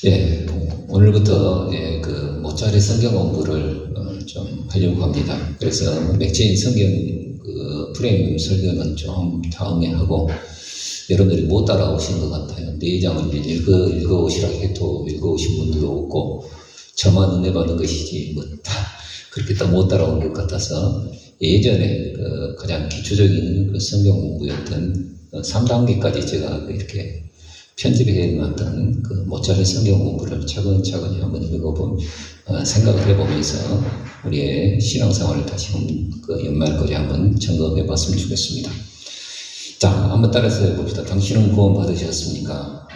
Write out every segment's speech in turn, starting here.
예, 오늘부터 모짜리 성경 공부를 좀 하려고 합니다. 그래서 맥주인 성경 프레임 설교는 좀 다음에 하고, 여러분들이 못 따라오신 것 같아요. 네 장을 읽어오시라 해도 읽어오신 분들도 없고, 저만 은혜 받은 것이지 그렇게 딱 못 따라온 것 같아서, 예전에 가장 기초적인 성경 공부였던 3단계까지 제가 이렇게 편집해 놨던 모짜리 성경 공부를 차근차근히 한번 생각을 해보면서 우리의 신앙생활을 다시 한번 연말까지 한번 점검해 봤으면 좋겠습니다. 자, 한번 따라서 해봅시다. 당신은 구원 받으셨습니까?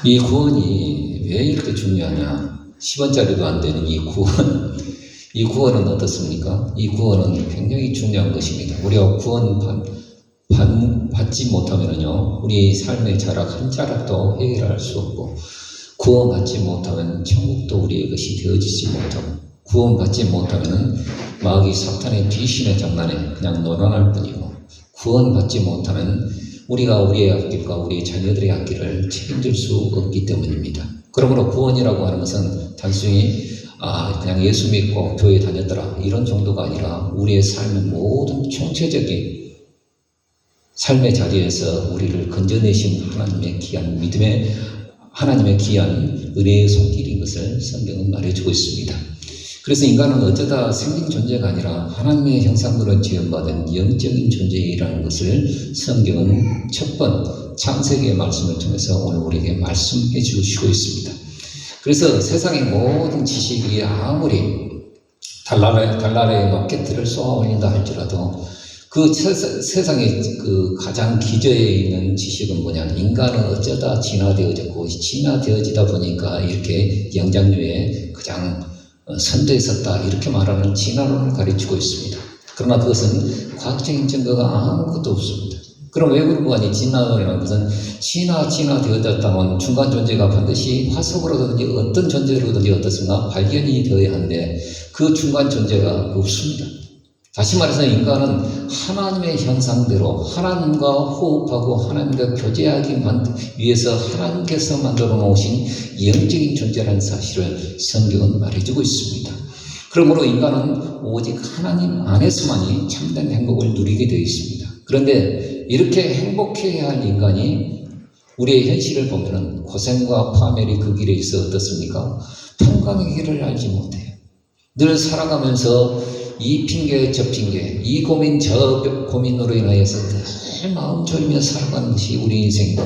이 구원이 왜 이렇게 중요하냐? 10원짜리도 안 되는 이 구원. 이 구원은 어떻습니까? 이 구원은 굉장히 중요한 것입니다. 우리가 구원 받지 못하면요, 우리 삶의 자락 한 자락도 해결할 수 없고, 구원받지 못하면 천국도 우리의 것이 되어지지 못하고, 구원받지 못하면 마귀 사탄의 귀신의 장난에 그냥 놀아날 뿐이고, 구원받지 못하면 우리가 우리의 앞길과 우리의 자녀들의 앞길을 책임질 수 없기 때문입니다. 그러므로 구원이라고 하는 것은 단순히 그냥 예수 믿고 교회 다녔더라 이런 정도가 아니라, 우리의 삶의 모든 총체적인 삶의 자리에서 우리를 건져내신 하나님의 귀한 믿음의, 하나님의 귀한 은혜의 손길인 것을 성경은 말해주고 있습니다. 그래서 인간은 어쩌다 생긴 존재가 아니라 하나님의 형상으로 지음받은 영적인 존재이라는 것을 성경은 첫 번 창세기의 말씀을 통해서 오늘 우리에게 말씀해 주시고 있습니다. 그래서 세상의 모든 지식이 아무리 달나라의 로켓을 쏘아 올린다 할지라도, 그 세상의 가장 기저에 있는 지식은 뭐냐? 인간은 어쩌다 진화되어졌고, 진화되어지다 보니까 이렇게 영장류에 가장 선두에 섰다, 이렇게 말하는 진화론을 가르치고 있습니다. 그러나 그것은 과학적인 증거가 아무것도 없습니다. 그럼 왜 그런 거 아니? 진화론이라는 것은 진화되어졌다면 중간 존재가 반드시 화석으로든지 어떤 존재로든지 어떻습니까? 발견이 되어야 하는데, 그 중간 존재가 없습니다. 다시 말해서 인간은 하나님의 형상대로 하나님과 호흡하고 하나님과 교제하기 위해서 하나님께서 만들어 놓으신 영적인 존재라는 사실을 성경은 말해주고 있습니다. 그러므로 인간은 오직 하나님 안에서만이 참된 행복을 누리게 되어 있습니다. 그런데 이렇게 행복해야 할 인간이 우리의 현실을 보면은 고생과 파멸이 그 길에 있어 어떻습니까? 평강의 길을 알지 못해요. 늘 살아가면서 이 핑계 저 핑계, 이 고민 저 고민으로 인하여서 늘 마음 졸이며 살아가는 것이 우리 인생이고,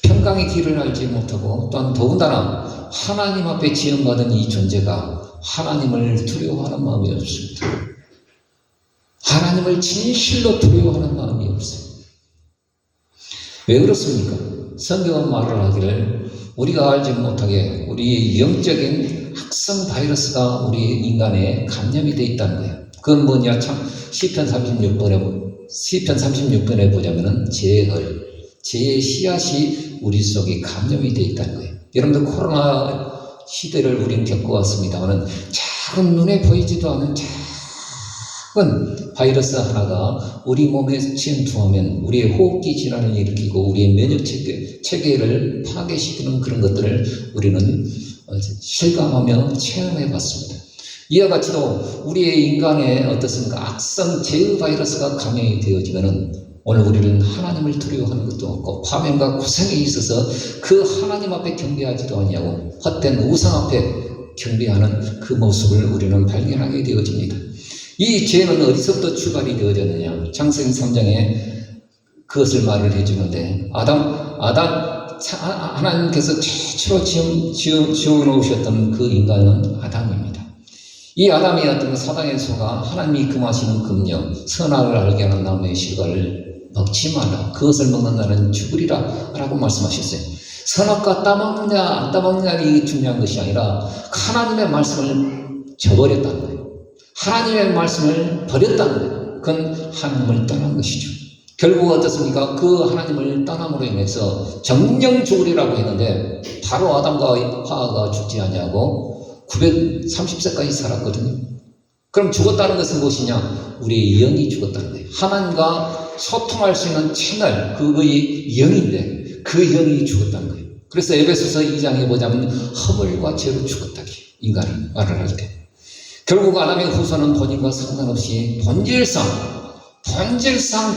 평강의 길을 알지 못하고, 또한 더군다나 하나님 앞에 지음받은 이 존재가 하나님을 두려워하는 마음이 없습니다. 하나님을 진실로 두려워하는 마음이 없어요. 왜 그렇습니까? 성경은 말을 하기를, 우리가 알지 못하게 우리의 영적인 학성 바이러스가 우리 인간에 감염이 되어 있다는 거예요. 그건 뭐냐? 참 시편 36편에 보자면은 죄의 씨앗이 우리 속에 감염이 되어 있다는 거예요. 여러분들 코로나 시대를 우리는 겪어왔습니다만은, 작은 눈에 보이지도 않은 작은 바이러스 하나가 우리 몸에 침투하면 우리의 호흡기 질환을 일으키고 우리의 면역 체계를 파괴시키는 그런 것들을 우리는 실감하며 체험해 봤습니다. 이와 같이도 우리의 인간의 어떻습니까? 악성 제의 바이러스가 감염이 되어지면은, 오늘 우리는 하나님을 두려워하는 것도 없고, 파멸과 고생에 있어서 그 하나님 앞에 경배하지도 않냐고 헛된 우상 앞에 경배하는 그 모습을 우리는 발견하게 되어집니다. 이 죄는 어디서부터 출발이 되어졌느냐? 창세기 3장에 그것을 말을 해주는데, 하나님께서 최초로 지어놓으셨던 그 인간은 아담입니다. 이 아담이 어떤 사단의 소가 하나님이 금하시는 금령, 선악을 알게 하는 나무의 실과를 먹지 말라, 그것을 먹는 날은 죽으리라 라고 말씀하셨어요. 선악과 따먹느냐 안 따먹느냐 이게 중요한 것이 아니라, 하나님의 말씀을 저버렸다는 거예요. 하나님의 말씀을 버렸다는 거예요. 그건 하나님을 떠난 것이죠. 결국 어떻습니까? 그 하나님을 떠남으로 인해서 정령 죽으리라고 했는데, 바로 아담과 하와가 죽지 아니하고 930세까지 살았거든요. 그럼 죽었다는 것은 무엇이냐? 우리의 영이 죽었다는 거예요. 하나님과 소통할 수 있는 채널, 그의 영인데 그 영이 죽었다는 거예요. 그래서 에베소서 2장에 보자면 허물과 죄로 죽었다. 인간을 말을 할 때. 결국 아담의 후손은 본인과 상관없이 본질상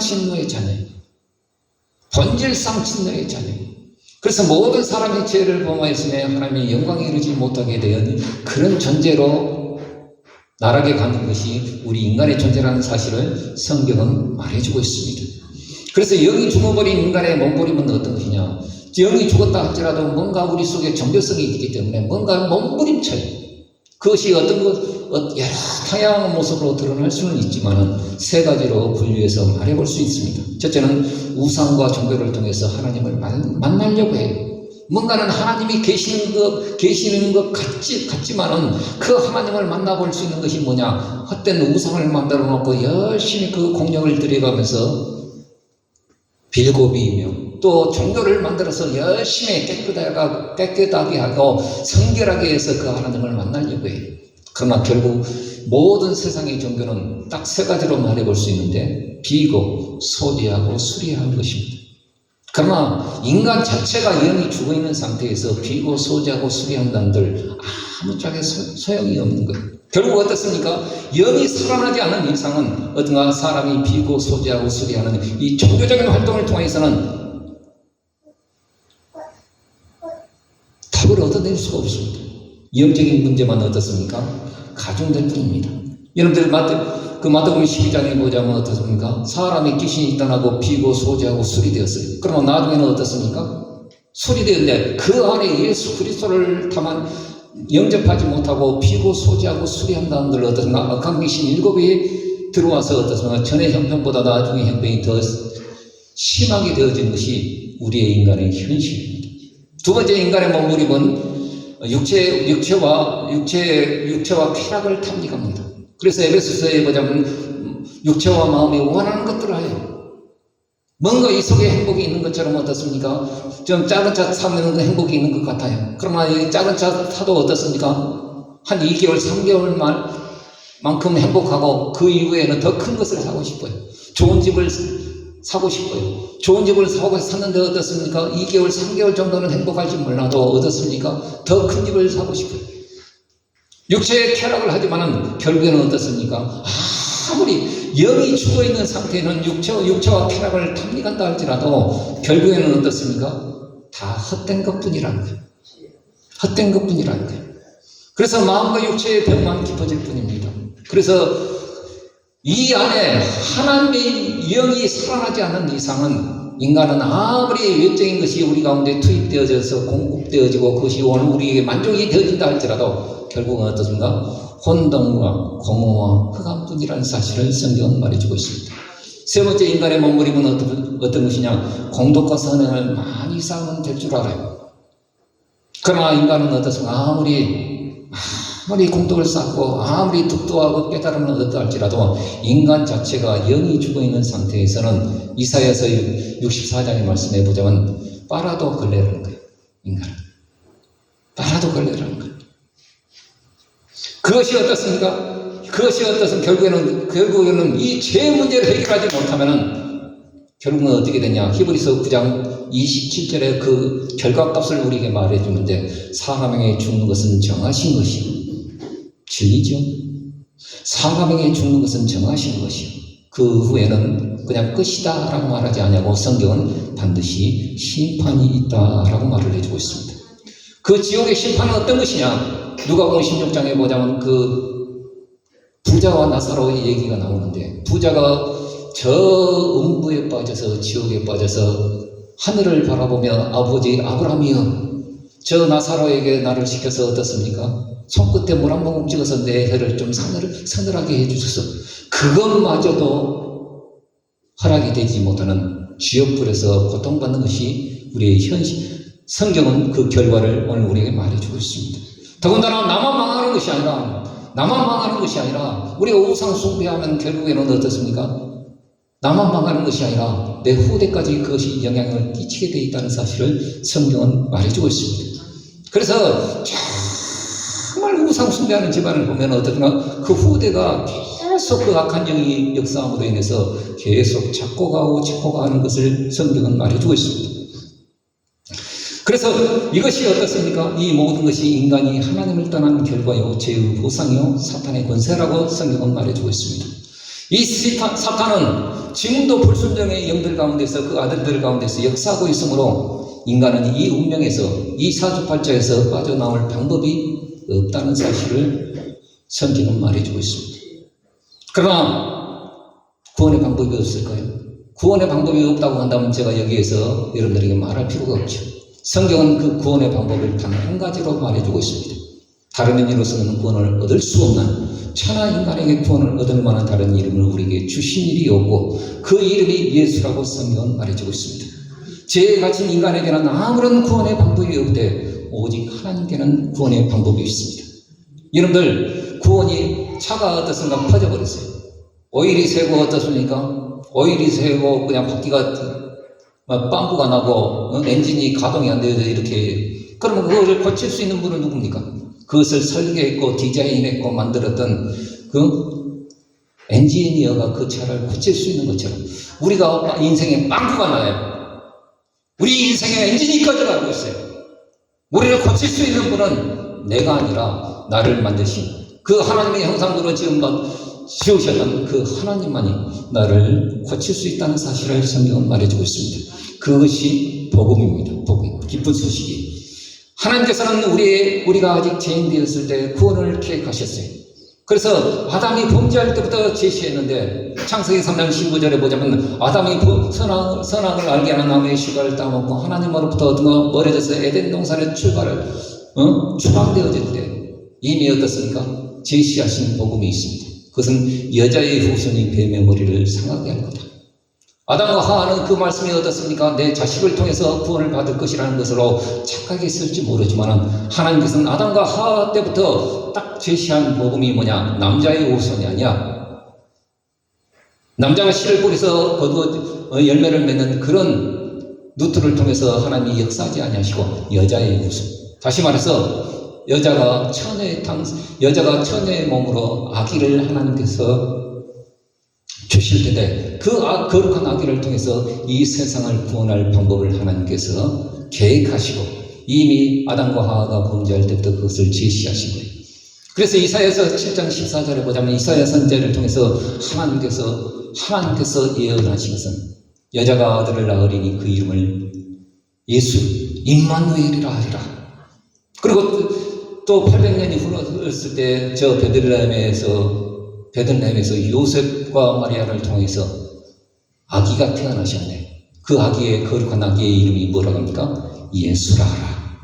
진노의 자녀예요. 본질상 진노의 자녀예요. 그래서 모든 사람이 죄를 범하였으며 하나님의 영광에 이르지 못하게 된 그런 존재로 나락에 가는 것이 우리 인간의 존재라는 사실을 성경은 말해주고 있습니다. 그래서 영이 죽어버린 인간의 몸부림은 어떤 것이냐? 영이 죽었다 할지라도 뭔가 우리 속에 정교성이 있기 때문에 뭔가 몸부림쳐요. 그것이 어떤 여러 다양한 모습으로 드러날 수는 있지만 세 가지로 분류해서 말해볼 수 있습니다. 첫째는 우상과 종교를 통해서 하나님을 만나려고 해요. 뭔가는 하나님이 계시는 것 같지만은 그 하나님을 만나볼 수 있는 것이 뭐냐? 헛된 우상을 만들어 놓고 열심히 그 공력을 들여가면서 빌고 비이며 또 종교를 만들어서 열심히 깨끗하게 하고 성결하게 해서 그 하나님을 만나려고 해요. 그러나 결국 모든 세상의 종교는 딱 세 가지로 말해볼 수 있는데 비고, 소리하고 수리하는 것입니다. 그러나 인간 자체가 영이 죽어있는 상태에서 비고, 소지하고 수리한다는들 아무짝에 소용이 없는 거예요. 결국 어떻습니까? 영이 살아나지 않은 이상은 어떤가 사람이 비고, 소지하고 수리하는 이 종교적인 활동을 통해서는 답을 얻어낼 수가 없습니다. 영적인 문제만 어떻습니까? 가중될 뿐입니다. 여러분들 마태복음 12장에 보자면 어떻습니까? 사람의 귀신이 떠나고 비고 소지하고 수리되었어요. 그러면 나중에는 어떻습니까? 수리되었는데 그 안에 예수 그리스도를 다만 영접하지 못하고 비고 소지하고 수리한다는 들 어떻습니까? 악한 귀신 7이 들어와서 어떻습니까? 전의 형편보다 나중에 형편이 더 심하게 되어진 것이 우리의 인간의 현실입니다. 두 번째 인간의 몸부림은 육체와 쾌락을 탐닉합니다. 그래서 에베소서에 보자면 육체와 마음이 원하는 것들을 해요. 뭔가 이 속에 행복이 있는 것처럼 어떻습니까? 좀 작은 차 사면 행복이 있는 것 같아요. 그러나 이 작은 차 타도 어떻습니까? 한 2개월, 3개월만큼 행복하고 그 이후에는 더 큰 것을 사고 싶어요. 좋은 집을 사고 싶어요. 좋은 집을 샀는데 어떻습니까? 2개월, 3개월 정도는 행복할지 몰라도 어떻습니까? 더 큰 집을 사고 싶어요. 육체의 쾌락을 하지만은 결국에는 어떻습니까? 아무리 영이 죽어있는 상태에는 육체와 쾌락을 탐닉한다 할지라도 결국에는 어떻습니까? 다 헛된 것뿐이라는 거예요. 헛된 것뿐이라는 거예요. 그래서 마음과 육체의 병만 깊어질 뿐입니다. 그래서 이 안에 하나님의 영이 살아나지 않는 이상은 인간은 아무리 외적인 것이 우리 가운데 투입되어져서 공급되어지고 그것이 오늘 우리에게 만족이 되어진다 할지라도 결국은 어떻습니까? 혼돈과 공허와 흑암뿐이라는 사실을 성경은 말해주고 있습니다. 세 번째 인간의 몸부림은 어떤 것이냐? 공덕과 선행을 많이 쌓으면 될 줄 알아요. 그러나 인간은 어떻습니까? 아무리 공덕을 쌓고 아무리 득도하고 깨달음을 얻었다 할지라도 인간 자체가 영이 죽어있는 상태에서는 이사야서 64장의 말씀에 보자면 빨아도 걸레라는 거예요. 인간은 빨아도 걸레라는 거예요. 그것이 어떻습니까? 결국에는 이 죄 문제를 해결하지 못하면은 결국은 어떻게 되냐? 히브리서 9장 27절에 그 결과값을 우리에게 말해주는데 사람에게 죽는 것은 정하신 것이요. 진리죠. 사람에게 죽는 것은 정하신 것이요. 그 후에는 그냥 끝이다 라고 말하지 않냐고 성경은 반드시 심판이 있다 라고 말을 해주고 있습니다. 그 지옥의 심판은 어떤 것이냐? 누가복음 16장에 보자면 그 부자와 나사로의 얘기가 나오는데 부자가 저 음부에 빠져서 지옥에 빠져서 하늘을 바라보며 아버지 아브라함이여 저 나사로에게 나를 시켜서 어떻습니까? 손끝에 물 한 모금 찍어서 내 혀를 좀 서늘하게 해주셔서 그것마저도 허락이 되지 못하는 지옥불에서 고통받는 것이 우리의 현실. 성경은 그 결과를 오늘 우리에게 말해주고 있습니다. 더군다나 나만 망하는 것이 아니라 우리가 우상 숭배하면 결국에는 어떻습니까? 나만 망하는 것이 아니라 내 후대까지 그것이 영향을 끼치게 되어 있다는 사실을 성경은 말해주고 있습니다. 그래서 정말 우상 숭배하는 집안을 보면 어떻습니까? 그 후대가 계속 그 악한 영이 역사함으로 인해서 계속 잡고 가는 것을 성경은 말해주고 있습니다. 그래서 이것이 어떻습니까? 이 모든 것이 인간이 하나님을 떠난 결과요, 죄의 보상이요, 사탄의 권세라고 성경은 말해주고 있습니다. 이 사탄은 지금도 불순종의 영들 가운데서 그 아들들 가운데서 역사하고 있으므로 인간은 이 운명에서, 이 사주팔자에서 빠져나올 방법이 없다는 사실을 성경은 말해주고 있습니다. 그러나 구원의 방법이 없을까요? 구원의 방법이 없다고 한다면 제가 여기에서 여러분들에게 말할 필요가 없죠. 성경은 그 구원의 방법을 단 한 가지로 말해주고 있습니다. 다른 의미로서는 구원을 얻을 수 없는 천하 인간에게 구원을 얻을 만한 다른 이름을 우리에게 주신 일이 없고 그 이름이 예수라고 성경은 말해주고 있습니다. 죄에 갇힌 인간에게는 아무런 구원의 방법이 없되 오직 하나님께는 구원의 방법이 있습니다. 여러분들 구원이 차가 어떻습니까? 퍼져버렸어요. 오일이 새고 어떻습니까? 오일이 새고 그냥 바퀴가 빵꾸가 나고 엔진이 가동이 안 되어서 이렇게, 그러면 그것을 고칠 수 있는 분은 누굽니까? 그것을 설계했고 디자인했고 만들었던 그 엔지니어가 그 차를 고칠 수 있는 것처럼 우리가 인생에 빵꾸가 나요. 우리 인생에 엔진이 꺼져가고 있어요. 우리를 고칠 수 있는 분은 내가 아니라 나를 만드신 그 하나님의 형상으로 지으셨던 그 하나님만이 나를 고칠 수 있다는 사실을 성경은 말해주고 있습니다. 그것이 복음입니다. 복음, 기쁜 소식이. 하나님께서는 우리가 아직 죄인 되었을 때 구원을 계획하셨어요. 그래서 아담이 범죄할 때부터 제시했는데 창세기 3장 15절에 보자면 아담이 선악을 알게 하는 나무의 실과를 따먹고 하나님으로부터 멀어져서 에덴 동산에 추방되어질 때 이미 어떻습니까? 제시하신 복음이 있습니다. 그것은 여자의 후손이 뱀의 머리를 상하게 할 거다. 아담과 하와는 그 말씀이 어떻습니까? 내 자식을 통해서 구원을 받을 것이라는 것으로 착각했을지 모르지만 하나님께서는 아담과 하와 때부터 딱 제시한 복음이 뭐냐? 남자의 후손이 아니야. 남자가 씨를 뿌려서 거두어 열매를 맺는 그런 누트를 통해서 하나님이 역사하지 아니하시고 여자의 후손. 다시 말해서 여자가 처녀의 몸으로 아기를 하나님께서 주실 텐데 그 거룩한 아기를 통해서 이 세상을 구원할 방법을 하나님께서 계획하시고 이미 아담과 하와가 범죄할 때부터 그것을 제시하신 거예요. 그래서 이사야서 7장 14절에 보자면 이사야 선지자를 통해서 하나님께서 예언하신 것은 여자가 아들을 낳으리니 그 이름을 예수 임마누엘이라 하리라. 그리고 또 800년이 흘렀을 때 저 베들레헴에서 요셉과 마리아를 통해서 아기가 태어나셨네. 그 아기의 거룩한 아기의 이름이 뭐라고 합니까? 예수라 하라.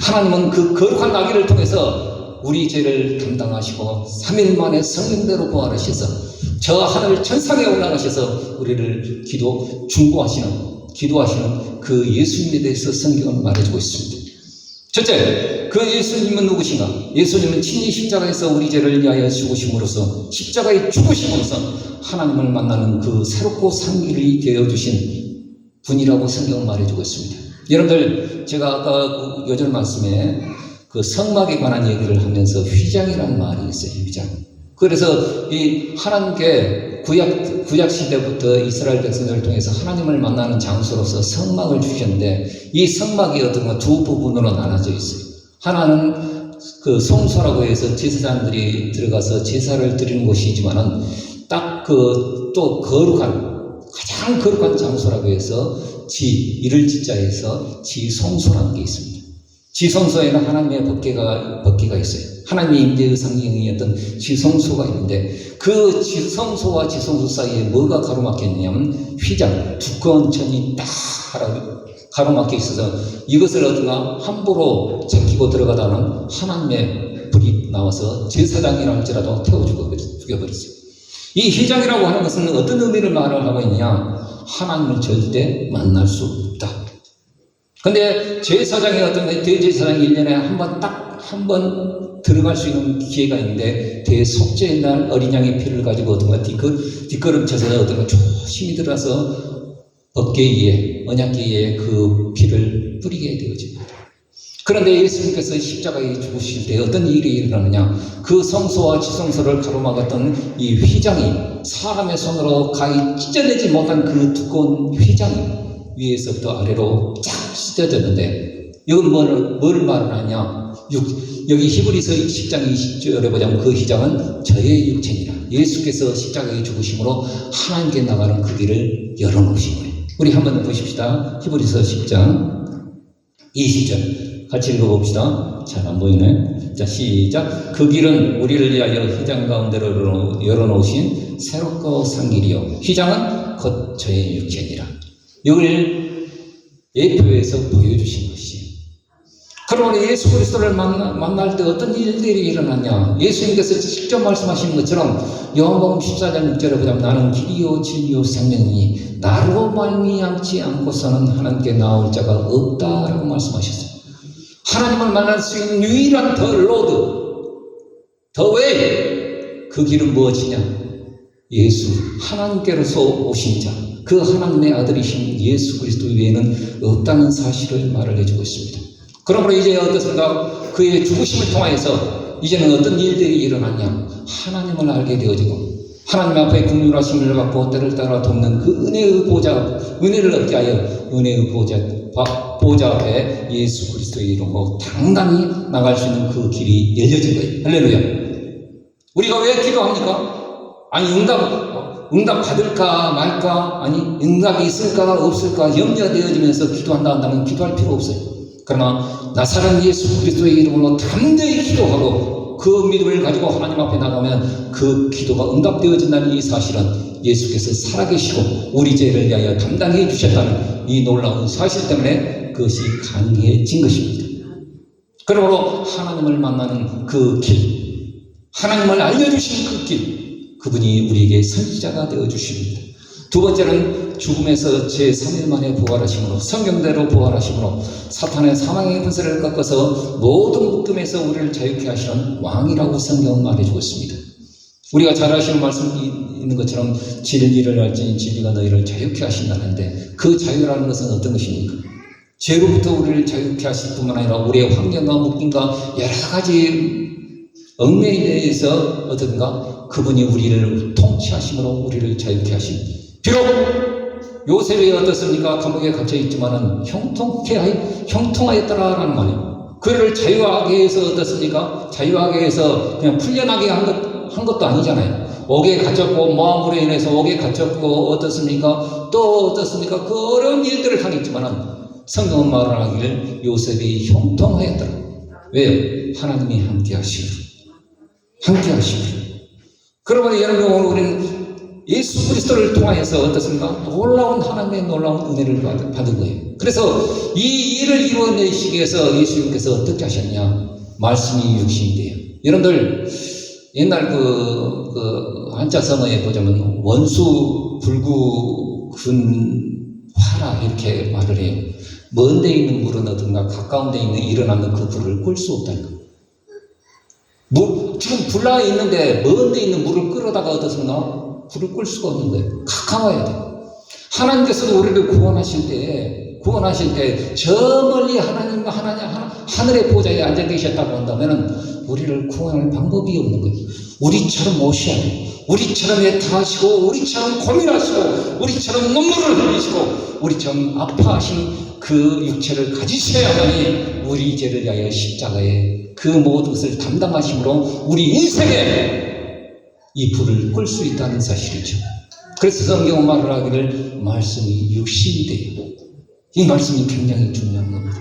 하나님은 그 거룩한 아기를 통해서 우리 죄를 담당하시고 3일 만에 성령대로 부활하셔서 저 하늘 천상에 올라가셔서 우리를 기도하시는 그 예수님에 대해서 성경은 말해주고 있습니다. 첫째, 그 예수님은 누구신가? 예수님은 친히 십자가에서 우리 죄를 위하여 죽으심으로써 십자가의 죽으심으로써 하나님을 만나는 그 새롭고 산 길이 되어주신 분이라고 성경은 말해주고 있습니다. 여러분들, 제가 아까 요절 말씀에 그 성막에 관한 얘기를 하면서 휘장이라는 말이 있어요. 휘장. 그래서 이 하나님께 구약 시대부터 이스라엘 백성들을 통해서 하나님을 만나는 장소로서 성막을 주셨는데 이 성막이 어떤 두 부분으로 나눠져 있어요. 하나는 그 성소라고 해서 제사장들이 들어가서 제사를 드리는 곳이지만은 딱 또 가장 거룩한 장소라고 해서 이를 지자에서 지성소라는 게 있습니다. 지성소에는 하나님의 법궤가 있어요. 하나님의 임재의 상징이었던 지성소가 있는데 그 지성소와 지성소 사이에 뭐가 가로막혀 있냐면 휘장, 두꺼운 천이 딱 가로막혀 있어서 이것을 함부로 제끼고 들어가다는 하나님의 불이 나와서 제사장이라 할지라도 태워 죽여버렸어요. 이 휘장이라고 하는 것은 어떤 의미를 말을 하고 있느냐? 하나님을 절대 만날 수 없다. 근데 제사장이 대제사장이 1년에 한 번 들어갈 수 있는 기회가 있는데 대속죄의 날 어린 양의 피를 가지고 뒷걸음쳐서 조심히 들어가서 법궤 위에 언약궤 위에 그 피를 뿌리게 되어집니다. 그런데 예수님께서 십자가에 죽으실 때 어떤 일이 일어나느냐? 그 성소와 지성소를 가로막았던 이 휘장이 사람의 손으로 가히 찢어내지 못한 그 두꺼운 휘장이 위에서부터 아래로 쫙 찢어졌는데 이건 뭘 말하냐? 여기 히브리서 10장 20절에 보자면 그 휘장은 저의 육체니라. 예수께서 십자가에 죽으심으로 하나님께 나가는 그 길을 열어놓으신 거예요. 우리 한번 보십시다. 히브리서 10장 20절 같이 읽어봅시다. 잘 안 보이네. 자, 시작. 그 길은 우리를 위하여 휘장 가운데로 열어놓으신 새롭고 산 길이요 휘장은 곧 저의 육체니라. 이걸 예표에서 보여주신 것이에요. 그러므로 예수 그리스도를 만날 때 어떤 일들이 일어났냐? 예수님께서 직접 말씀하시는 것처럼 요한복음 14장 6절에 보자면 나는 길이요 진리요 생명이니 나로 말미암지 않고서는 하나님께 나올 자가 없다라고 말씀하셨어요. 하나님을 만날 수 있는 유일한 더 로드, 더 웨이, 그 길은 무엇이냐? 예수, 하나님께로서 오신 자, 그 하나님의 아들이신 예수 그리스도 외에는 없다는 사실을 말을 해주고 있습니다. 그러므로 이제 어떻습니까? 그의 죽으심을 통하여서 이제는 어떤 일들이 일어났냐? 하나님을 알게 되어지고 하나님 앞에 긍휼하심을 받고 때를 따라 돕는 그 은혜의 보좌, 은혜를 얻게 하여 은혜의 보좌 앞에 예수 그리스도의 이름으로 당당히 나갈 수 있는 그 길이 열려진 거예요. 할렐루야. 우리가 왜 기도합니까? 아니 응답 받을까 말까, 아니 응답이 있을까 없을까 염려되어지면서 기도한다 한다면 기도할 필요 없어요. 그러나 나사렛 예수 그리스도의 이름으로 담대히 기도하고 그 믿음을 가지고 하나님 앞에 나가면 그 기도가 응답되어진다는 이 사실은 예수께서 살아계시고 우리 죄를 위하여 담당해 주셨다는 이 놀라운 사실 때문에 그것이 가능해진 것입니다. 그러므로 하나님을 만나는 그 길, 하나님을 알려주신 그 길, 그분이 우리에게 선지자가 되어주십니다. 두 번째는 죽음에서 제3일 만에 부활하심으로, 성경대로 부활하심으로 사탄의 사망의 권세를 꺾어서 모든 묶음에서 우리를 자유케 하시는 왕이라고 성경은 말해주고 있습니다. 우리가 잘 아시는 말씀이 있는 것처럼 진리를 알지니 진리가 너희를 자유케 하신다는데 그 자유라는 것은 어떤 것입니까? 죄로부터 우리를 자유케 하실 뿐만 아니라 우리의 환경과 묶임과 여러 가지 얽매에 대해서 어떤가 그분이 우리를 통치하심으로 우리를 자유케 하십니다. 비록 요셉이 어떻습니까? 감옥에 갇혀 있지만은 형통하였더라라는 말이에요. 그를 자유하게 해서 어떻습니까? 자유하게 해서 그냥 풀려나게 한 것도 아니잖아요. 옥에 갇혔고 모함으로 인해서 옥에 갇혔고 어떻습니까? 또 어떻습니까? 그 어려운 일들을 당했지만은 성경은 말하기를 요셉이 형통하였더라. 왜요? 하나님이 함께 하시고 그러면 여러분 오늘 우리는 예수 그리스도를 통하여서 어떻습니까? 놀라운 하나님의 놀라운 은혜를 받은 거예요. 그래서 이 일을 이루어내시기 위해서 예수님께서 어떻게 하셨냐? 말씀이 육신이 돼요. 여러분들 옛날 그 한자성어에 보자면 원수 불구 근화라 이렇게 말을 해요. 먼 데 있는 물은 어떤가 가까운 데 있는 일어나는 그 불을 끌 수 없다는 거예요. 지금 불나 있는데 먼 데 있는 물을 끌어다가 어떻습니까? 불을 끌 수가 없는 거예요. 가까워야 돼요. 하나님께서도 우리를 구원하실 때 저 멀리 하늘의 보좌에 앉아 계셨다고 한다면 우리를 구원할 방법이 없는 거예요. 우리처럼 오셔야 돼요. 우리처럼 애타하시고 우리처럼 고민하시고 우리처럼 눈물을 흘리시고 우리처럼 아파하신 그 육체를 가지셔야만이 우리 죄를 위하여 십자가에 그 모든 것을 담당하심으로 우리 인생에 이 불을 끌 수 있다는 사실이죠. 그래서 성경은 말을 하기를 말씀이 육신이 돼요. 이 말씀이 굉장히 중요한 겁니다.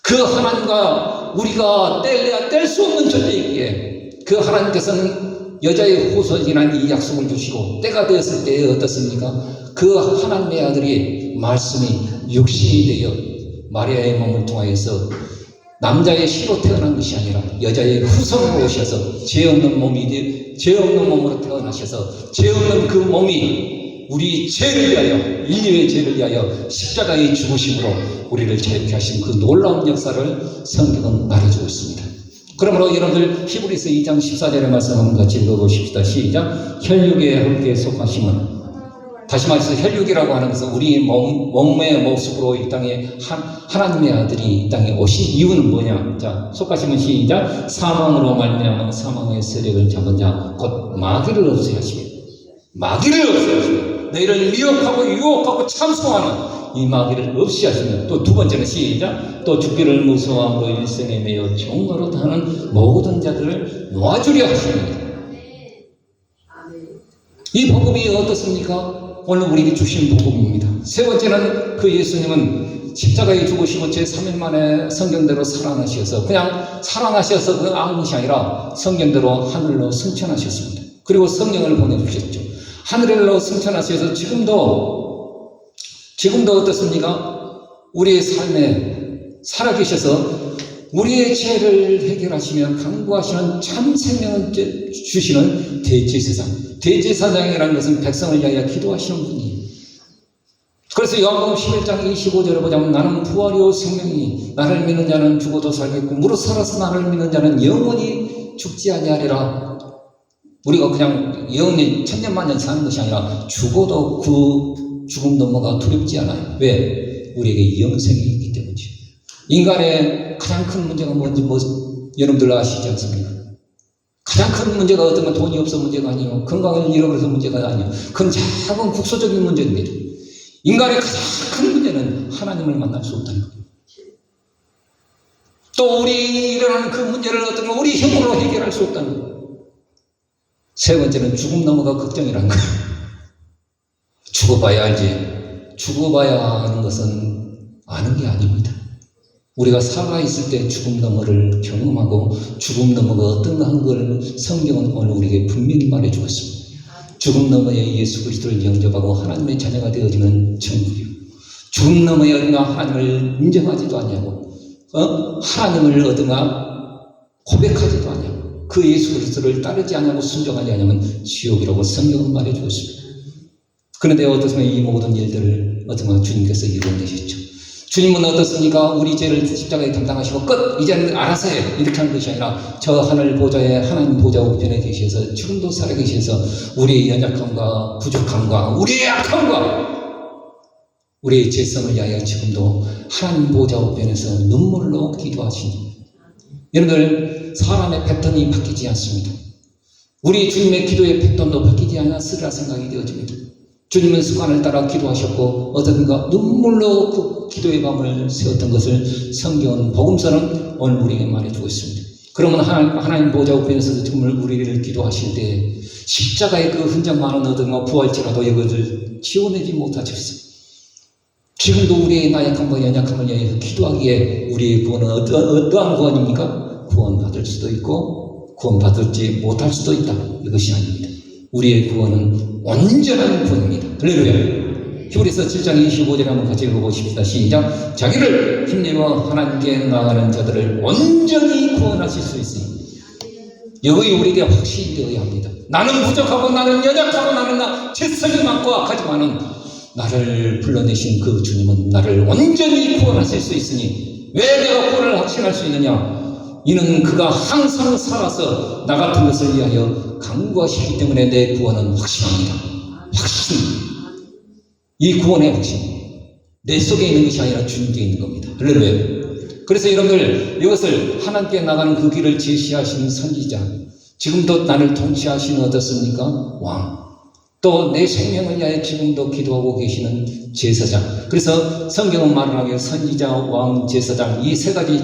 그 하나님과 우리가 뗄래야 뗄 수 없는 존재이기에 그 하나님께서는 여자의 후손이라는 이 약속을 주시고 때가 되었을 때에 어떻습니까? 그 하나님의 아들이 말씀이 육신이 되어 마리아의 몸을 통하여서 남자의 씨로 태어난 것이 아니라 여자의 후손으로 오셔서 죄 없는 몸으로 태어나셔서 죄 없는 그 몸이 우리 죄를 위하여 인류의 죄를 위하여 십자가의 죽으심으로 우리를 자유케 하신 그 놀라운 역사를 성경은 말해주고 있습니다. 그러므로 여러분들 히브리서 2장 14절의 말씀 한번 같이 읽어보십시다. 시작. 혈육에 함께 속하심은 다시 말해서 혈육이라고 하는 것은 우리 몸의 모습으로 이 땅에 하나님의 아들이 이 땅에 오신 이유는 뭐냐? 자, 속하심은 시작. 사망으로 말미암아 사망의 세력을 잡은 자 곧 마귀를 없애하시며 너희를 미혹하고 유혹하고 참소하는 임하기를 없이 하시며, 또 두 번째는 시작, 또 죽기를 무서워함으로 일생에 매여 종로로 다하는 모든 자들을 놓아주려 하십니다. 이 복음이 어떻습니까? 오늘 우리에게 주신 복음입니다. 세 번째는 그 예수님은 십자가에 죽으시고 제3일 만에 성경대로 살아나셔서, 그냥 살아나셔서 그 아무 것이 아니라 성경대로 하늘로 승천하셨습니다. 그리고 성령을 보내주셨죠. 하늘로 승천하셔서 지금도 어떻습니까? 우리의 삶에 살아계셔서 우리의 죄를 해결하시며 강구하시는 참 생명을 주시는 대제사장. 대제사장이라는 것은 백성을 위하여 기도하시는 분이에요. 그래서 요한복음 11장 25절에 보자면 나는 부활이요 생명이니 나를 믿는 자는 죽어도 살겠고 무릇 살아서 나를 믿는 자는 영원히 죽지 아니하리라. 우리가 그냥 영원히 천년만년 사는 것이 아니라 죽어도 그 죽음 넘어가 두렵지 않아요. 왜? 우리에게 영생이 있기 때문이죠. 인간의 가장 큰 문제가 뭔지 여러분들 아시지 않습니까? 가장 큰 문제가 어떤 건 돈이 없어 문제가 아니에요. 건강을 잃어버려서 문제가 아니에요. 그건 작은 국소적인 문제입니다. 인간의 가장 큰 문제는 하나님을 만날 수 없다는 거예요. 또 우리 일어나는 그 문제를 어떤 건 우리 힘으로 해결할 수 없다는 거예요. 세 번째는 죽음 넘어가 걱정이라는 거예요. 죽어봐야 알지. 죽어봐야 아는 것은 아는 게 아닙니다. 우리가 살아있을 때 죽음 너머를 경험하고 죽음 너머가 어떤가 한 걸 성경은 오늘 우리에게 분명히 말해주고 있습니다. 죽음 너머에 예수 그리스도를 영접하고 하나님의 자녀가 되어지는 천국이요. 죽음 너머에 어딘가 하나님을 인정하지도 아니하고 하나님을 어딘가 고백하지도 아니하고 그 예수 그리스도를 따르지 아니하고 순종하지 아니하면 지옥이라고 성경은 말해주고 있습니다. 그런데 어떻습니까? 이 모든 일들을 어떤가 주님께서 이루어내셨죠. 주님은 어떻습니까? 우리 죄를 십자가에 담당하시고 끝! 이제는 알아서 해! 이렇게 하는 것이 아니라 저 하늘 보좌에 하나님 보좌 우편에 계셔서 지금도 살아계셔서 우리의 연약함과 부족함과 우리의 약함과 우리의 죄성을 위하여 지금도 하나님 보좌 우편에서 눈물로 기도하시니 여러분들 사람의 패턴이 바뀌지 않습니다. 우리 주님의 기도의 패턴도 바뀌지 않았으리라 생각이 되어집니다. 주님은 습관을 따라 기도하셨고 어떻든가 눈물로 그 기도의 밤을 세웠던 것을 성경은 복음서는 오늘 우리에게 말해주고 있습니다. 그러면 하나님 보좌 우편에서 정말 우리를 기도하실 때 십자가의 그 흔적만은 어떤가 부활지라도 이것을 지워내지 못하셨어요. 지금도 우리의 나약함과 연약함을 위하여 기도하기에 우리의 구원은 어떠한 구원입니까? 구원받을 수도 있고 구원받지 못할 수도 있다. 이것이 아닙니다. 우리의 구원은 온전한 구원입니다. 할렐루야. 히브리서 7장 25절에 한번 같이 읽어보십시다. 시작. 자기를 힘입어 하나님께 나아가는 자들을 온전히 구원하실 수 있으니 여기 우리에게 확신이 되어야 합니다. 나는 부족하고 나는 연약하고 나는 죄성이 많고 악하지만은 나를 불러내신 그 주님은 나를 온전히 구원하실 수 있으니 왜 내가 구원을 확신할 수 있느냐? 이는 그가 항상 살아서 나 같은 것을 위하여 강구하시기 때문에 내 구원은 확신합니다. 확신. 이 구원의 확신. 내 속에 있는 것이 아니라 주님께 있는 겁니다. 할렐루야. 그래서 여러분들 이것을 하나님께 나가는 그 길을 제시하시는 선지자, 지금도 나를 통치하시는 어떻습니까? 왕. 또 내 생명을 위하여 지금도 기도하고 계시는 제사장. 그래서 성경은 말하기에 선지자, 왕, 제사장 이 세 가지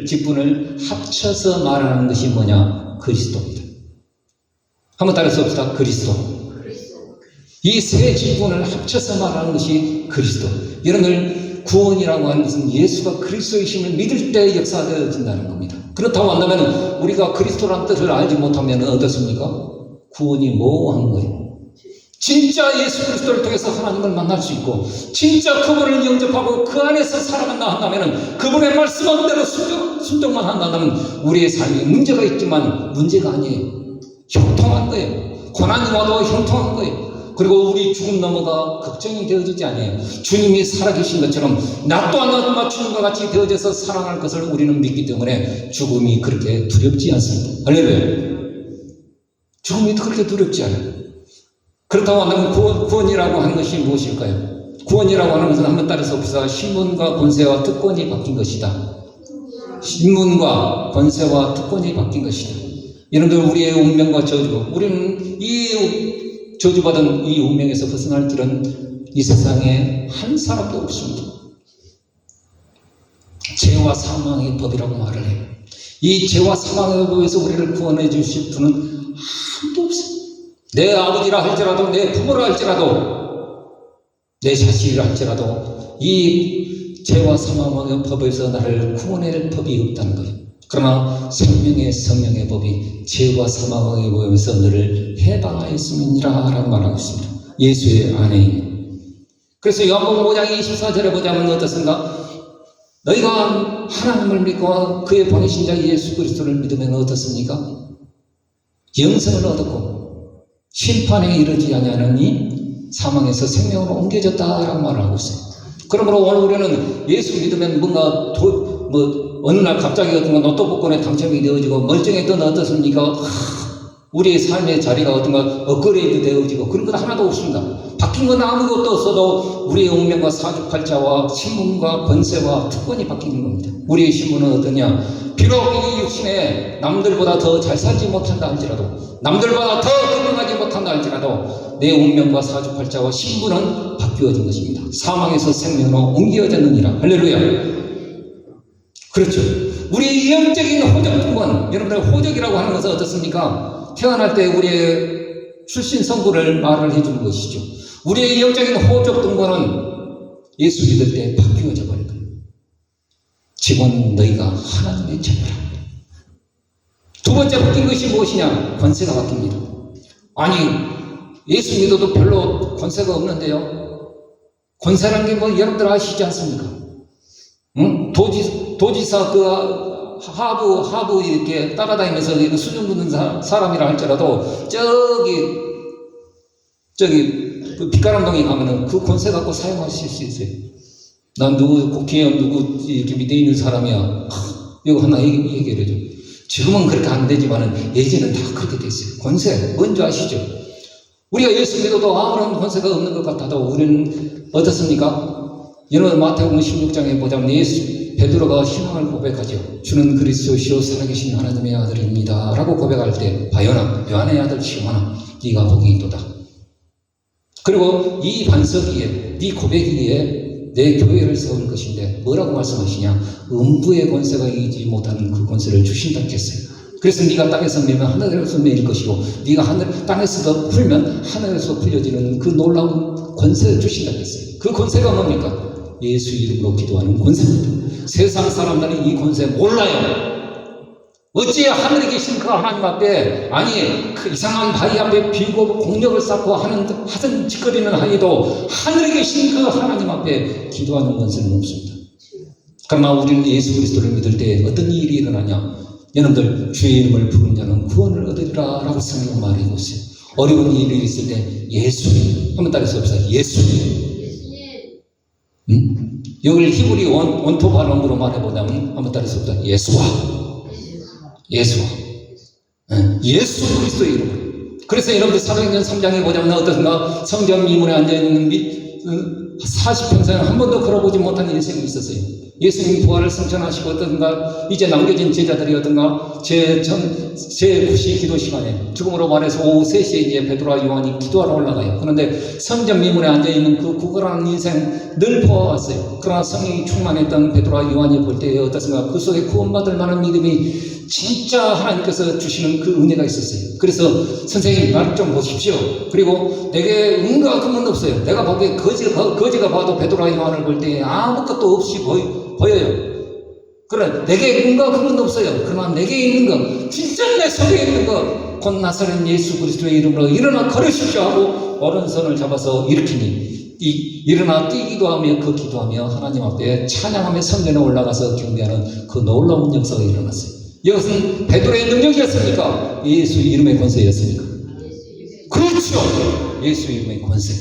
직분을 합쳐서 말하는 것이 뭐냐? 그리스도입니다. 한번 따라서 봅시다. 그리스도. 이 세 직분을 합쳐서 말하는 것이 그리스도. 여러분들 구원이라고 하는 것은 예수가 그리스도이심을 믿을 때 역사되어진다는 겁니다. 그렇다고 한다면 우리가 그리스도라는 뜻을 알지 못하면 어떻습니까? 구원이 모호한 거예요. 진짜 예수 그리스도를 통해서 하나님을 만날 수 있고 진짜 그분을 영접하고 그 안에서 살아간다 한다면 그분의 말씀대로 순종만 한다면 우리의 삶에 문제가 있지만 문제가 아니에요. 형통한 거예요. 고난이 와도 형통한 거예요. 그리고 우리 죽음 넘어가 걱정이 되어지지 않아요. 주님이 살아계신 것처럼 나 또한 맞추는 것 같이 되어져서 살아갈 것을 우리는 믿기 때문에 죽음이 그렇게 두렵지 않습니다. 할렐루야. 죽음이 그렇게 두렵지 않아요. 그렇다고 한다면 구원이라고 하는 것이 무엇일까요? 구원이라고 하는 것은 한번 따라서 봅시다. 신분과 권세와 특권이 바뀐 것이다. 신분과 권세와 특권이 바뀐 것이다. 여러분들 우리의 운명과 저주, 우리는 이 저주받은 이 운명에서 벗어날 길은 이 세상에 한 사람도 없습니다. 죄와 사망의 법이라고 말을 해요. 이 죄와 사망의 법에서 우리를 구원해 주실 분은 아무도 없어요. 내 아버지라 할지라도, 내 부모라 할지라도, 내 자식이라 할지라도 이 죄와 사망의 법에서 나를 구원할 법이 없다는 거예요. 그러나 생명의 성령의 법이 죄와 사망의 법에서 너를 해방하였음이니라 라고 말하고 있습니다. 예수의 안에. 그래서 요한복음 5장 24절에 보자면 어떻습니까? 너희가 하나님을 믿고 그의 보내신 자 예수 그리스도를 믿으면 어떻습니까? 영생을 얻었고 심판에 이르지 아니하느니 사망에서 생명으로 옮겨졌다라고 말하고 있어요. 그러므로 오늘 우리는 예수 믿으면 뭔가 어느 날 갑자기 어떤 로또 복권에 당첨이 되어지고 멀쩡했던 어떻습니까? 우리의 삶의 자리가 어떤가 업그레이드 되어지고 그런 건 하나도 없습니다. 바뀐 건 아무것도 없어도 우리의 운명과 사주팔자와 신분과 권세와 특권이 바뀌는 겁니다. 우리의 신분은 어떠냐? 비록 이 육신에 남들보다 더 잘 살지 못한다 할지라도, 남들보다 더 건강하지 못한다 할지라도 내 운명과 사주팔자와 신분은 바뀌어진 것입니다. 사망에서 생명으로 옮겨졌느니라. 할렐루야. 그렇죠. 우리의 영적인 호적통은, 여러분들 호적이라고 하는 것은 어떻습니까? 태어날 때 우리의 출신 성부를 말을 해주는 것이죠. 우리의 영적인 호적통은 예수 믿을 때 바뀌어져 버린 거예요. 지금 너희가 하나님의 자녀라. 두 번째 바뀐 것이 무엇이냐? 권세가 바뀝니다. 아니, 예수 믿어도 별로 권세가 없는데요. 권세라는 게 뭐 여러분들 아시지 않습니까? 응? 도지사 하부 이렇게 따라다니면서 수준 붙는 사람이라 할지라도 그 빛가람동에 가면은 그 권세 갖고 사용하실 수 있어요. 난 누구 국회의원 누구 이렇게 밑에 있는 사람이야. 이거 하나 해결해줘. 지금은 그렇게 안 되지만은 예전엔 다 그렇게 됐어요. 권세 뭔지 아시죠? 우리가 예수 믿어도 아무런 권세가 없는 것 같아도 우리는 어떻습니까? 여러분 마태복음 16장에 보자면 베드로가 희망을 고백하죠. 주는 그리스도시요 살아계신 하나님의 아들입니다 라고 고백할 때 바요나 요한의 아들 시몬아 네가 복이 있도다. 그리고 이 반석 위에 네 고백 위에 내 교회를 세울 것인데 뭐라고 말씀하시냐? 음부의 권세가 이기지 못하는 그 권세를 주신다 했어요. 그래서 네가 땅에서 매면 하늘에서 매일 것이고 네가 땅에서 풀면 하늘에서 풀려지는 그 놀라운 권세를 주신다 했어요. 그 권세가 뭡니까? 예수 이름으로 기도하는 권세입니다. 세상 사람들은 이 권세 몰라요. 어찌 하늘에 계신 그 하나님 앞에, 아니 그 이상한 바위 앞에 비고 공력을 쌓고 하던 짓거리는 하여도 하늘에 계신 그 하나님 앞에 기도하는 권세는 없습니다. 그러나 우리는 예수 그리스도를 믿을 때 어떤 일이 일어나냐? 여러분들 주의 이름을 부르는 자는 구원을 얻으리라 라고 성경 말하고 있어요. 어려운 일이 있을 때 예수님 한번 따라서 봅시다. 예수님. 여기를 히브리 원토 발음으로 말해보자면 한번 따라서 봅시다. 예수와 예수 그리스도의 이름으로. 그래서 여러분들 사도행전 3장에 보자면 어떻습니까? 성전 미문에 앉아있는 40평생 한 번도 걸어보지 못한 인생이 있었어요. 예수님 부활을 성천하시고 어떤가 이제 남겨진 제자들이 어떤가 제9시 기도 시간에 지금으로 말해서 오후 3시에 이제 베드로와 요한이 기도하러 올라가요. 그런데 성전 미문에 앉아있는 그 구걸하는 인생 늘 보아왔어요. 그러나 성령이 충만했던 베드로와 요한이 볼 때 어떻습니까? 그 속에 구원받을 만한 믿음이 진짜 하나님께서 주시는 그 은혜가 있었어요. 그래서 선생님 나를 좀 보십시오. 그리고 내게 은과 금은 없어요. 내가 보기에 거지가 봐도 베드로와 요한을 볼 때 아무것도 없이 보여요. 그래 내게 은과 금은 없어요. 그러나 내게 있는 것, 진짜 내 속에 있는 것, 곧 나사렛 예수 그리스도의 이름으로 일어나 걸으십시오 하고 오른손을 잡아서 일으키니 일어나 뛰기도 하며 기도하며 하나님 앞에 찬양하며 성전에 올라가서 경배하는 그 놀라운 역사가 일어났어요. 이것은 베드로의 능력이었습니까? 예수 이름의 권세였습니까? 그렇죠. 예수 이름의 권세.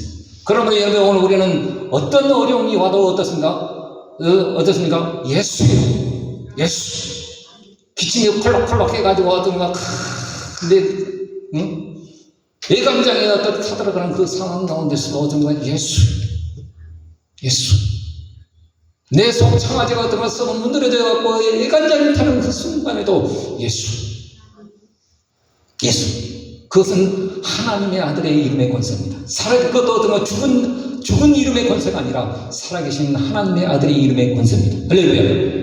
그러면 여러분 오늘 우리는 어떤 어려움이 와도 어떻습니까? 예수 기침이 콜록콜록 해가지고 어떤가 근데 예감장에 어떤 타들어가는 그 상황 가운데서도 어떤가 예수 내 속 창아지가 어떤가 썩어 문드러져갖고 예감장이 타는 그 순간에도 예수 그것은 하나님의 아들의 이름의 권세입니다. 그것도 어떤 거 죽은 이름의 권세가 아니라 살아계신 하나님의 아들의 이름의 권세입니다. 할렐루야.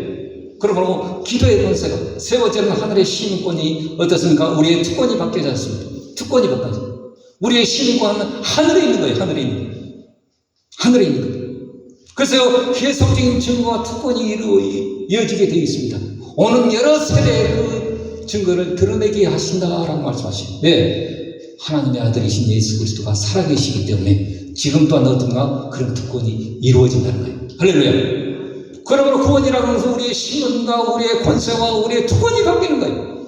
그러므로 기도의 권세가 세 번째는 하늘의 시민권이 어떻습니까? 우리의 특권이 바뀌지 않습니다. 특권이 바뀌지. 우리의 시민권은 하늘에 있는 거예요. 하늘에 있는 거예요. 하늘에 있는 거예요. 그래서 계속적인 증거와 특권이 이어지게 되어 있습니다. 오는 여러 세대의 그 증거를 드러내게 하신다라고 말씀하시죠. 네. 하나님의 아들이신 예수 그리스도가 살아계시기 때문에 지금 또한 어떤가 그런 특권이 이루어진다는 거예요. 할렐루야. 그러므로 구원이라고 하면서 우리의 신분과 우리의 권세와 우리의 특권이 바뀌는 거예요.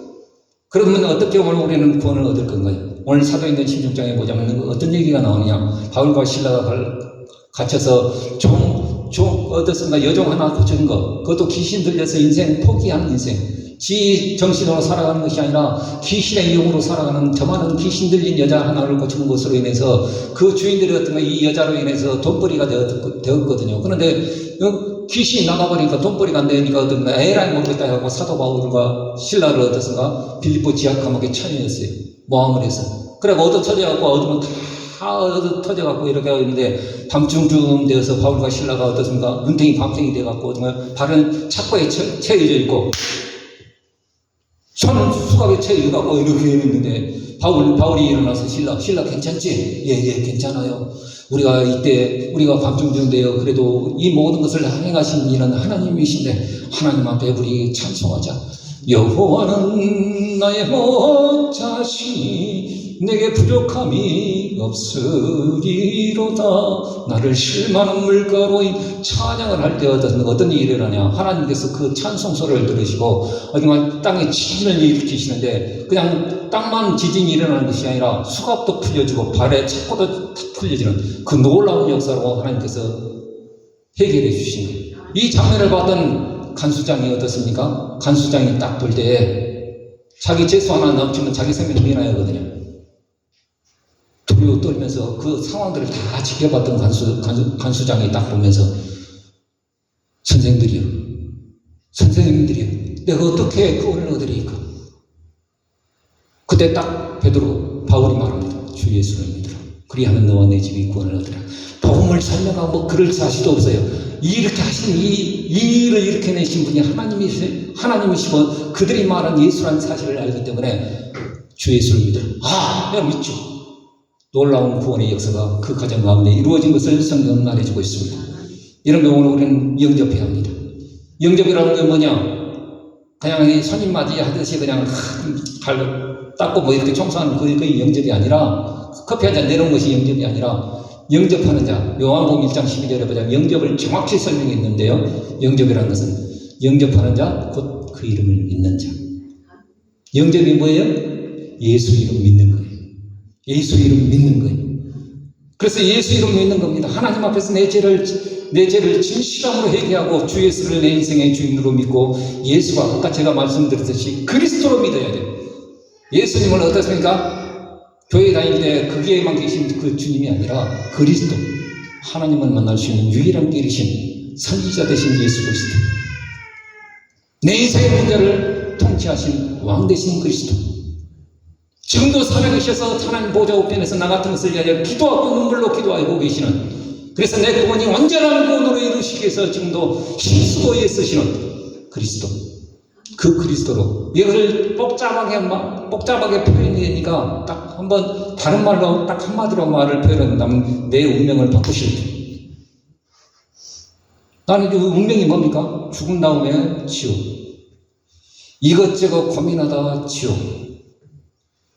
그러면 어떻게 오늘 우리는 구원을 얻을 건가요? 오늘 사도행전 16장에 보자면 어떤 얘기가 나오느냐. 바울과 실라가 갇혀서 어떻습니까? 여종 하나 고쳐준 거. 그것도 귀신 들려서 인생 포기한 인생. 지 정신으로 살아가는 것이 아니라 귀신의 영으로 살아가는 저 많은 귀신 들린 여자 하나를 고치는 것으로 인해서 그 주인들이 어떤가 이 여자로 인해서 돈벌이가 되었거든요. 그런데 귀신이 나가버리니까 돈벌이가 안 되니까 어떤가 에라이 모르겠다 하고 사도 바울과 신라를 어떻습니까? 빌립보 지하 감옥에 처형했어요. 모함을 해서. 그래고 얻어 터져갖고 얻으면 다 얻어 터져갖고 이렇게 하는데 밤중쯤 되어서 바울과 신라가 어떻습니까? 눈탱이 밤탱이 돼갖고 어떤가 발은 착고에 채여져 있고 손은 수갑에 채여갖고 이렇게 있는데 바울이 일어나서 신라 괜찮지? 예 괜찮아요. 우리가 밤중쯤 되어 그래도 이 모든 것을 행하신 이는 하나님이신데 하나님 앞에 우리 찬송하자. 여호와는 나의 목자시니 내게 부족함이 없으리로다. 나를 실만한 물가로 찬양을 할 때 어떤 일이 일어나냐. 하나님께서 그 찬송소리를 들으시고 어딘가 땅에 지진을 일으키시는데 그냥 땅만 지진이 일어나는 것이 아니라 수갑도 풀려지고 발에 착고도 풀려지는 그 놀라운 역사로 하나님께서 해결해 주신 거예요. 이 장면을 봤던 간수장이 어떻습니까? 간수장이 딱 볼 때에 자기 재수 하나 넘치면 자기 생명이 위나하거든요. 두려워 떨면서 그 상황들을 다 지켜봤던 간수장이 딱 보면서 선생님들이요 내가 어떻게 구원을 얻으리까? 그때 딱 바울이 말합니다. 주 예수를 믿으라. 그리하면 너와 내 집이 구원을 얻으라. 복음을 설명하고 그럴 자시도 없어요. 이렇게 하신 이 일을 이렇게 내신 분이 하나님이시고 그들이 말한 예수라는 사실을 알기 때문에 주 예수를 믿으라. 내가 믿죠. 놀라운 구원의 역사가 그 가정 가운데 이루어진 것을 성경은 말해주고 있습니다. 이런 경우는 우리는 영접해야 합니다. 영접이라는 게 뭐냐? 그냥 손님 맞이하듯이 그냥 발 닦고 뭐 이렇게 청소하는 그게 영접이 아니라 커피 한 잔 내놓은 것이 영접이 아니라 영접하는 자. 요한복음 1장 12절에 보자면 영접을 정확히 설명했는데요. 영접이라는 것은 영접하는 자, 곧 그 이름을 믿는 자. 영접이 뭐예요? 예수 이름 믿는 거예요. 예수 이름 믿는 거예요. 그래서 예수 이름 믿는 겁니다. 하나님 앞에서 내 죄를 진실함으로 회개하고 주 예수를 내 인생의 주인으로 믿고 예수가 아까 제가 말씀드렸듯이 그리스도로 믿어야 돼요. 예수님은 어떻습니까? 교회 다닐 때 거기에만 계신 그 주님이 아니라 그리스도, 하나님을 만날 수 있는 유일한 길이신 선지자 되신 예수 그리스도, 내 인생의 문제를 통치하신 왕 되신 그리스도, 지금도 살아계셔서 하나님 보좌 우편에서 나 같은 것을 위하여 기도하고 눈물로 기도하고 계시는, 그래서 내 구원이 완전한 구원으로 이루시기 위해서 지금도 힘쓰고 애쓰시는 그리스도, 그 그리스도로 이것을 복잡하게 표현하니까 딱 한번 다른 말로 딱 한마디로 말을 표현한다면 내 운명을 바꾸실 때 나는 그 운명이 뭡니까? 죽은 다음에 지옥, 이것저것 고민하다 지옥,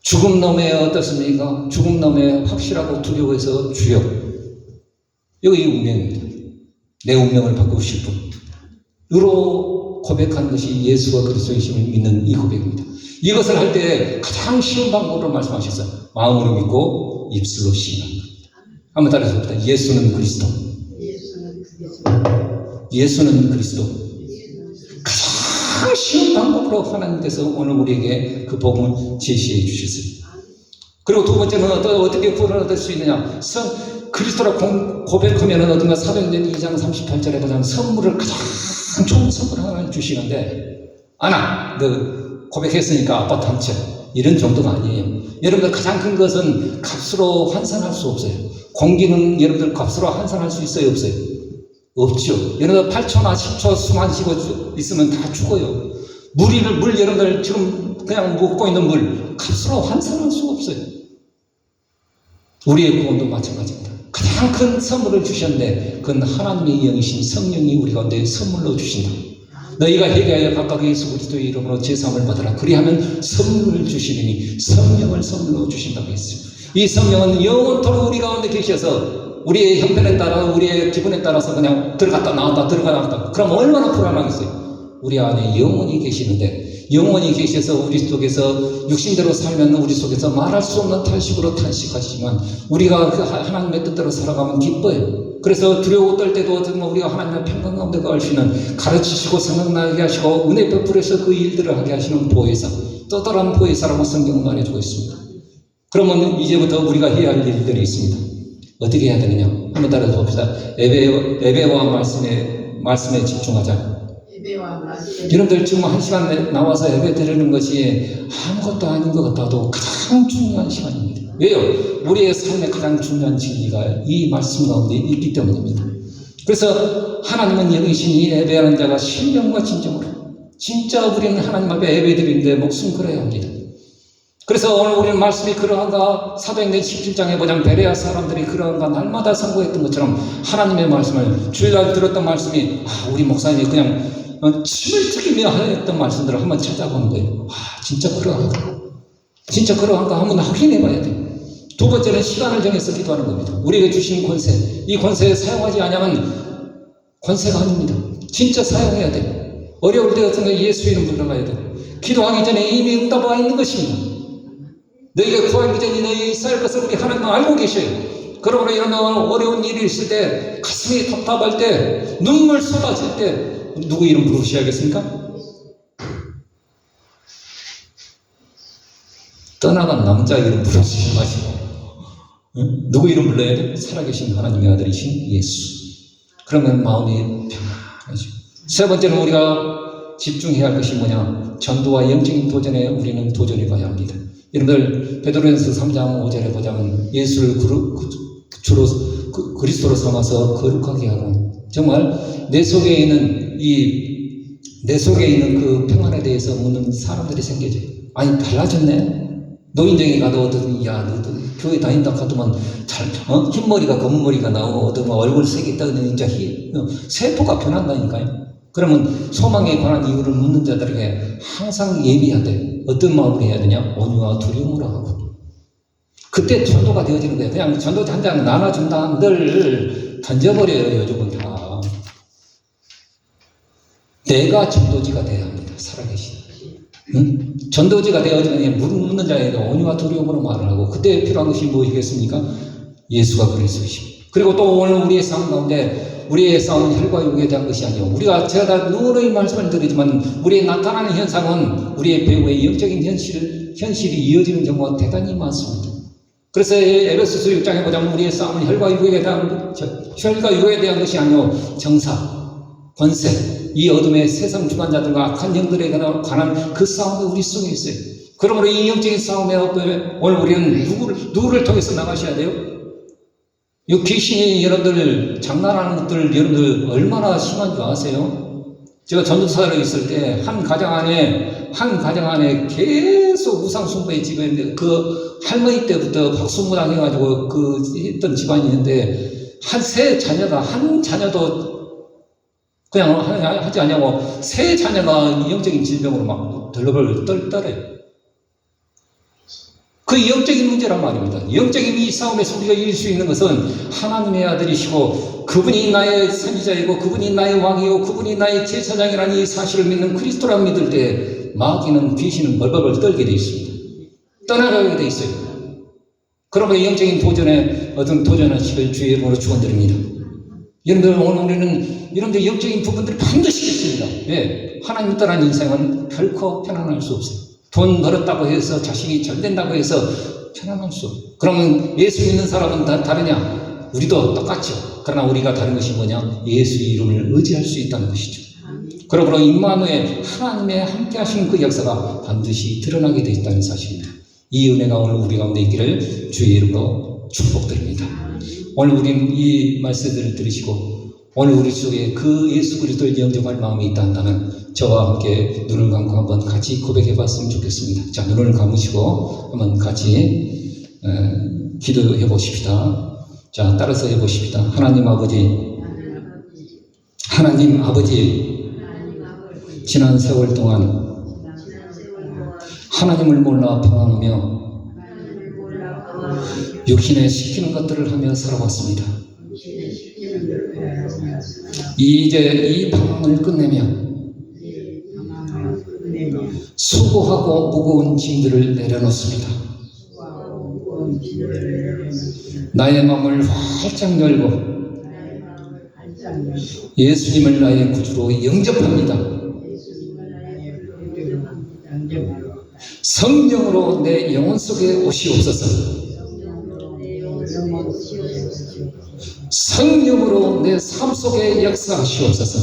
죽음 놈에 어떻습니까? 죽음 놈에 확실하고 두려워해서 주여. 이거 이 운명입니다. 내 운명을 바꾸실 분. 으로 고백하는 것이 예수와 그리스도이심을 믿는 이 고백입니다. 이것을 할 때 가장 쉬운 방법으로 말씀하셨어요. 마음으로 믿고 입술로 시인하는 겁니다. 한번 따라서 봅시다. 예수는 그리스도. 예수는 그리스도. 가장 쉬운 방법으로 하나님께서 오늘 우리에게 그 복음을 제시해 주셨어요. 그리고 두 번째는 어떻게 구원을 얻을 수 있느냐? 그리스도라 고백하면 어떤가 사도행전 2장 38절에 보자면 선물을 가장 좋은 선물 하나 주시는데, 너 고백했으니까 아파트 한 채, 이런 정도가 아니에요. 여러분들 가장 큰 것은 값으로 환산할 수 없어요. 공기는 여러분들 값으로 환산할 수 있어요, 없어요? 없죠. 여러분들 8초나 10초 숨 쉬고 있으면 다 죽어요. 물 여러분들 지금 그냥 먹고 있는 물 값으로 환산할 수 없어요. 우리의 구원도 마찬가지입니다. 가장 큰 선물을 주셨는데 그건 하나님의 영이신 성령이 우리 가운데 선물로 주신다. 너희가 회개하여 각각 예수 그리스도의 이름으로 제사함을 받으라. 그리하면 선물을 주시리니 성령을 선물로 주신다고 했어요. 이 성령은 영원토록 우리 가운데 계셔서 우리의 형편에 따라 우리의 기분에 따라서 그냥 들어갔다 나왔다 들어갔다 나왔다. 그럼 얼마나 불안하겠어요. 우리 안에 영원히 계시는데 영원히 계셔서 우리 속에서 육신대로 살면 우리 속에서 말할 수 없는 탄식으로 탄식하시지만 우리가 그 하나님의 뜻대로 살아가면 기뻐요. 그래서 두려워 떨 때도 우리가 하나님의 평강 가운데 갈 수 있는 가르치시고 생각나게 하시고 은혜 베풀어서 그 일들을 하게 하시는 보혜사, 또 다른 보혜사라고 성경은 말해주고 있습니다. 그러면 이제부터 우리가 해야 할 일들이 있습니다. 어떻게 해야 되느냐? 한번 따라서 봅시다. 예배와 말씀에 집중하자. 여러분들 지금 한 시간 나와서 예배 드리는 것이 아무것도 아닌 것 같아도 가장 중요한 시간입니다. 왜요? 우리의 삶의 가장 중요한 진리가 이 말씀 가운데 있기 때문입니다. 그래서 하나님은 영이시니 예배하는 자가 신령과 진정으로 진짜 우리는 하나님 앞에 예배 드리는데 목숨 걸어야 합니다. 그래서 오늘 우리는 말씀이 그러한가 사도행전 17장에 보자면 베레아 사람들이 그러한가 날마다 선고했던 것처럼 하나님의 말씀을 주일날 들었던 말씀이 우리 목사님이 그냥 침을 튀기며 했던 말씀들을 한번 찾아보는 거예요. 진짜 그러한가? 진짜 그러한가? 한번 확인해 봐야 돼요. 두 번째는 시간을 정해서 기도하는 겁니다. 우리에게 주신 권세, 이 권세에 사용하지 않으면 권세가 아닙니다. 진짜 사용해야 돼요. 어려울 때 어떤 예수 이름 불러가야 돼요. 기도하기 전에 이미 응답 와 있는 것입니다. 너희가 구하기 전에 너희 쌓일 것을 우리 하나님은 알고 계셔요. 그러므로 이런 어려운 일이 있을 때, 가슴이 답답할 때, 눈물 쏟아질 때 누구 이름 부르셔야겠습니까? 떠나간 남자 이름 부르시지 마시고 누구 이름 불러야 돼? 살아계신 하나님의 아들이신 예수. 그러면 마음이 평안해지고. 세 번째는 우리가 집중해야 할 것이 뭐냐? 전도와 영적인 도전에 우리는 도전해 가야 합니다. 여러분들 베드로전서 3장 5절에 보자면 예수를 주로 그리스도로 삼아서 거룩하게 하고 정말 내 속에 있는 그 평안에 대해서 묻는 사람들이 생겨져요. 아니 달라졌네. 노인정에 가도 너도 교회 다닌다 하더만 흰머리가 검은머리가 나오고 얼굴 색이 떠는 세포가 변한다니까요. 그러면 소망에 관한 이유를 묻는 자들에게 항상 예비하되 어떤 마음으로 해야 되냐? 온유와 두려움으로 하고. 그때 전도가 되어지는 거예요. 그냥 전도 한 장 나눠준다 늘 던져버려요. 요즘은 다. 내가 전도지가 돼야 합니다. 살아계신. 응? 전도지가 되어지면 묻는 자에게 온유와 두려움으로 말을 하고 그때 필요한 것이 무엇이겠습니까? 예수가 그리스도이십니다. 그리고 또 오늘 우리의 삶 가운데 우리의 싸움은 혈과 육에 대한 것이 아니요. 제가 다 누누이 말씀을 드리지만 우리의 나타나는 현상은 우리의 배후의 영적인 현실이 이어지는 경우가 대단히 많습니다. 그래서 에베소서 6장에 보자면 우리의 싸움은 혈과 육에 대한 것이 아니요. 정사, 권세, 이 어둠의 세상 주관자들과 악한 영들에 관한 그 싸움이 우리 속에 있어요. 그러므로 이 영적인 싸움에 오늘 우리는 누구를 통해서 나가셔야 돼요? 이 귀신이 여러분들 장난하는 것들 여러분들 얼마나 심한 줄 아세요? 제가 전도사로 있을 때 한 가정 안에 계속 우상 숭배의 집안인데 그 할머니 때부터 박수무당 해가지고 했던 집안이 있는데 한 자녀도 그냥 하지 않냐고 세 자녀가 영적인 질병으로 막 덜덜 떨어요. 그 영적인 문제란 말입니다. 영적인 이 싸움에서 우리가 이길 수 있는 것은 하나님의 아들이시고 그분이 나의 선지자이고 그분이 나의 왕이고 그분이 나의 제사장이라는 이 사실을 믿는 그리스도라 믿을 때 마귀는 귀신은 벌벌벌 떨게 되어 있습니다. 떠나가게 되어 있어요. 그러므로 영적인 도전하시길 주의 이름으로 축원드립니다. 여러분들 오늘 우리는 여러분들 영적인 부분들이 반드시 있습니다. 왜? 하나님 따라는 인생은 결코 편안할 수 없어요. 돈 벌었다고 해서 자식이 잘 된다고 해서 편안할 수 없어요. 그러면 예수 믿는 사람은 다르냐? 우리도 똑같죠. 그러나 우리가 다른 것이 뭐냐? 예수의 이름을 의지할 수 있다는 것이죠. 그러므로 임마누엘 하나님의 함께 하시는 그 역사가 반드시 드러나게 되어 있다는 사실입니다. 이 은혜가 오늘 우리 가운데 있기를 주의 이름으로 축복드립니다. 오늘 우리는 이 말씀들을 들으시고 오늘 우리 속에 그 예수 그리스도를 영접할 마음이 있다 한다면 저와 함께 눈을 감고 한번 같이 고백해 봤으면 좋겠습니다. 자, 눈을 감으시고 한번 같이 기도해 보십시다. 자, 따라서 해 보십시다. 하나님 아버지, 하나님 아버지, 지난 세월 동안 하나님을 몰라 방황하며 육신에 시키는 것들을 하며 살아왔습니다. 이제 이 방황을 끝내며 수고하고 무거운 짐들을 내려놓습니다. 나의 마음을 활짝 열고 예수님을 나의 구주로 영접합니다. 성령으로 내 영혼 속에 오시옵소서. 성령으로 내 삶 속에 역사하시옵소서.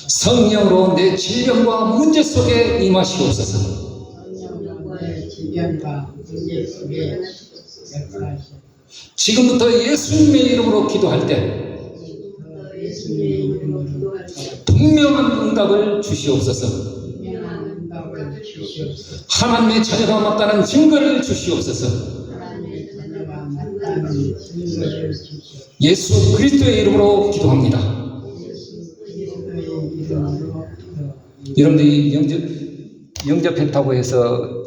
성령으로 내 질병과 문제 속에 임하시옵소서. 지금부터 예수님의 이름으로 기도할 때 분명한 응답을 주시옵소서. 하나님의 자녀가 맞다는 증거를 주시옵소서. 예수 그리스도의 이름으로 기도합니다. 여러분들이 영접했다고 해서